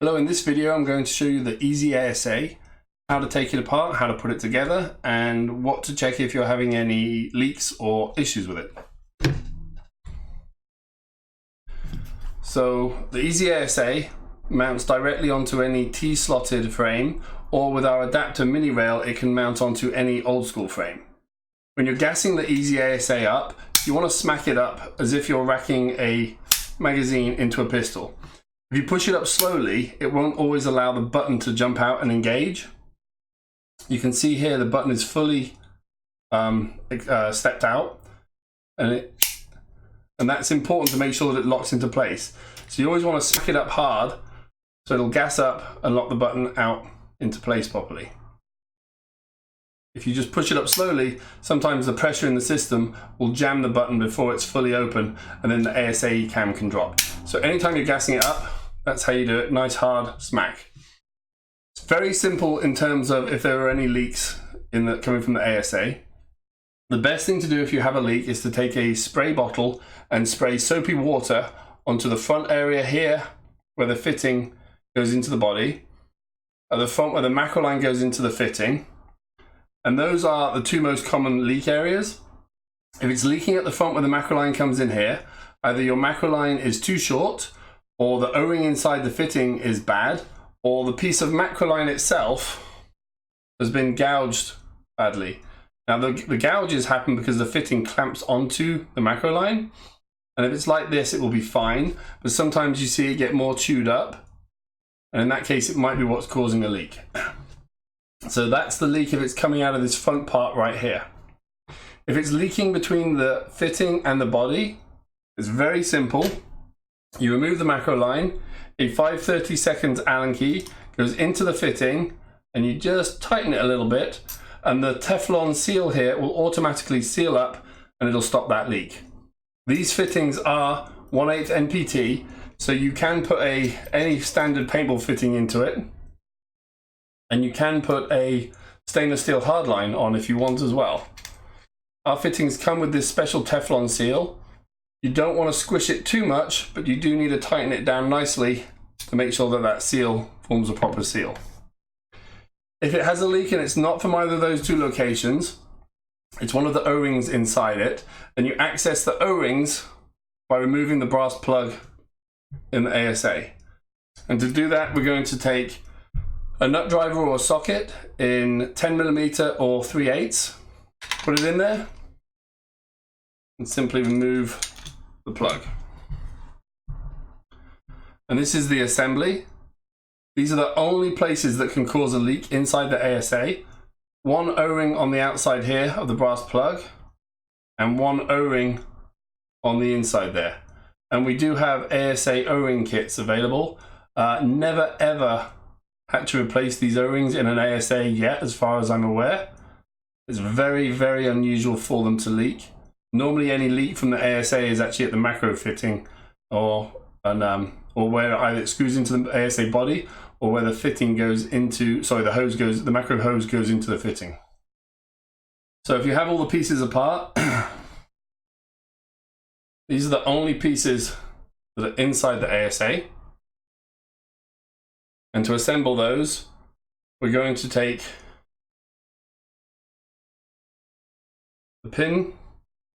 Hello, in this video I'm going to show you the EZ ASA, how to take it apart, how to put it together, and what to check if you're having any leaks or issues with it. So the EZ ASA mounts directly onto any T-slotted frame, or with our adapter mini rail it can mount onto any old school frame. When you're gassing the EZ ASA up, you want to smack it up as if you're racking a magazine into a pistol. If you push it up slowly, it won't always allow the button to jump out and engage. You can see here the button is fully stepped out, and that's important to make sure that it locks into place. So you always want to smack it up hard so it'll gas up and lock the button out into place properly. If you just push it up slowly, sometimes the pressure in the system will jam the button before it's fully open, and then the ASA cam can drop. So anytime you're gassing it up, that's how you do it. Nice hard smack. It's very simple in terms of if there are any leaks coming from the ASA. The best thing to do if you have a leak is to take a spray bottle and spray soapy water onto the front area here where the fitting goes into the body, at the front where the macro line goes into the fitting, and those are the two most common leak areas. If it's leaking at the front where the macro line comes in here, either your macro line is too short, or the O-ring inside the fitting is bad, or the piece of macro line itself has been gouged badly. Now the gouges happen because the fitting clamps onto the macro line, and if it's like this it will be fine, but sometimes you see it get more chewed up, and in that case it might be what's causing a leak. So that's the leak if it's coming out of this front part right here. If it's leaking between the fitting and the body, it's very simple. You remove the macro line, a 5/32 Allen key goes into the fitting, and you just tighten it a little bit, and the Teflon seal here will automatically seal up and it'll stop that leak. These fittings are 1/8 NPT, so you can put any standard paintball fitting into it, and you can put a stainless steel hardline on if you want as well. Our fittings come with this special Teflon seal. You don't want to squish it too much, but you do need to tighten it down nicely to make sure that that seal forms a proper seal. If it has a leak and it's not from either of those two locations, it's one of the O-rings inside it, and you access the O-rings by removing the brass plug in the ASA. And to do that, we're going to take a nut driver or a socket in 10mm or 3/8, put it in there, and simply remove the plug. And this is the assembly. These are the only places that can cause a leak inside the ASA. One O-ring on the outside here of the brass plug, and one O-ring on the inside there. And we do have ASA O-ring kits available. Never ever had to replace these O-rings in an ASA yet, as far as I'm aware. It's very, very unusual for them to leak. Normally any leak from the ASA is actually at the macro fitting, or where either it screws into the ASA body, or where the fitting goes into, the macro hose goes into the fitting. So if you have all the pieces apart, these are the only pieces that are inside the ASA. And to assemble those, we're going to take the pin,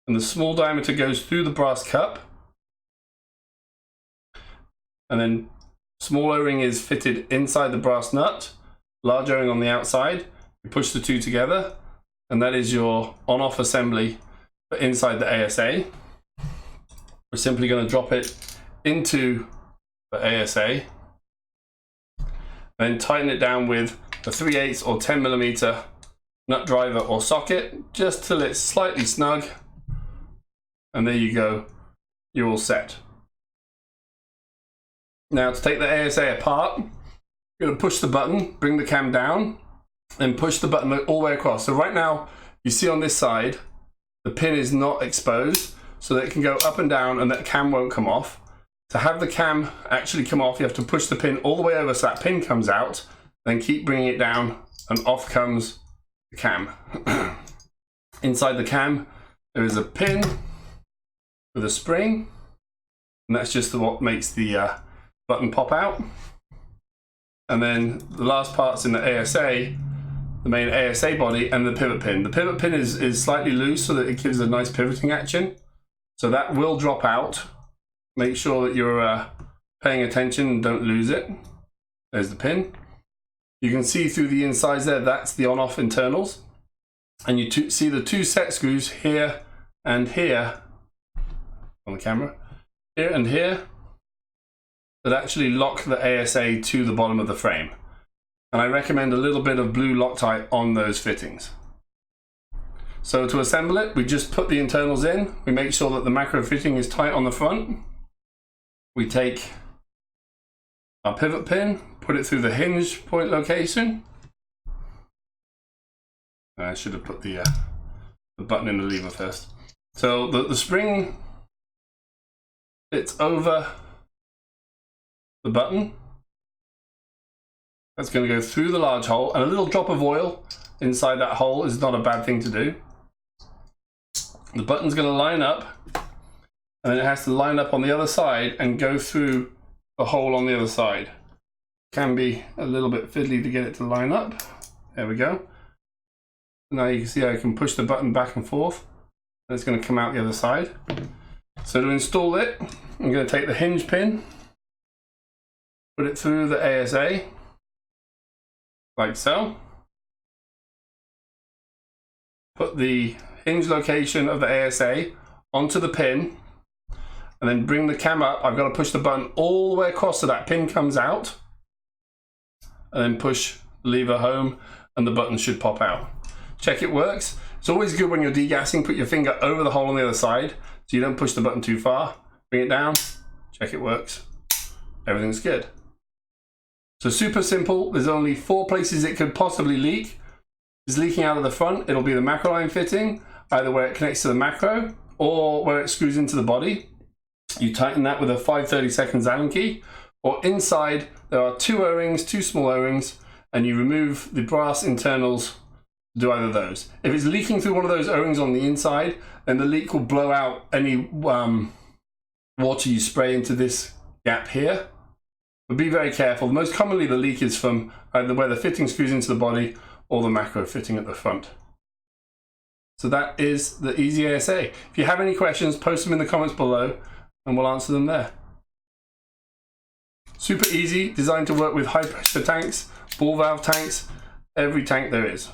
and the small diameter goes through the brass cup, and then small O-ring is fitted inside the brass nut, large O-ring on the outside. You push the two together, and that is your on-off assembly for inside the ASA. We're simply going to drop it into the ASA, then tighten it down with a 3/8 or 10mm nut driver or socket, just till it's slightly snug. And there you go, you're all set. Now to take the ASA apart, you're going to push the button, bring the cam down, and push the button all the way across. So right now, you see on this side, the pin is not exposed, so that it can go up and down and that cam won't come off. To have the cam actually come off, you have to push the pin all the way over so that pin comes out, then keep bringing it down, and off comes the cam. Inside the cam, there is a pin with a spring, and that's just what makes the button pop out. And then the last part's in the ASA, the main ASA body, and the pivot pin. The pivot pin is slightly loose so that it gives a nice pivoting action. So that will drop out. Make sure that you're paying attention and don't lose it. There's the pin. You can see through the insides there, that's the on-off internals. And you see the two set screws here and here on the camera, here and here, that actually lock the ASA to the bottom of the frame. And I recommend a little bit of blue Loctite on those fittings. So to assemble it, we just put the internals in. We make sure that the macro fitting is tight on the front. We take our pivot pin, put it through the hinge point location. I should have put the button in the lever first. So the spring fits over the button. That's going to go through the large hole, and a little drop of oil inside that hole is not a bad thing to do. The button's going to line up, and then it has to line up on the other side and go through the hole on the other side. Can be a little bit fiddly to get it to line up. There we go. Now you can see I can push the button back and forth, and it's going to come out the other side. So to install it, I'm going to take the hinge pin, put it through the ASA, like so. Put the hinge location of the ASA onto the pin, and then bring the cam up. I've got to push the button all the way across so that pin comes out, and then push the lever home, and the button should pop out. Check it works. It's always good when you're degassing, put your finger over the hole on the other side so you don't push the button too far. Bring it down, check it works. Everything's good. So super simple. There's only 4 places it could possibly leak. It's leaking out of the front. It'll be the macro line fitting, either where it connects to the macro or where it screws into the body. You tighten that with a 5/32 Allen key, or inside there are 2 O-rings, 2 small O-rings, and you remove the brass internals to do either of those. If it's leaking through one of those O-rings on the inside, then the leak will blow out any water you spray into this gap here. But be very careful. Most commonly the leak is from either where the fitting screws into the body or the macro fitting at the front. So that is the EZ ASA. If you have any questions, post them in the comments below and we'll answer them there. Super easy, designed to work with high pressure tanks, ball valve tanks, every tank there is.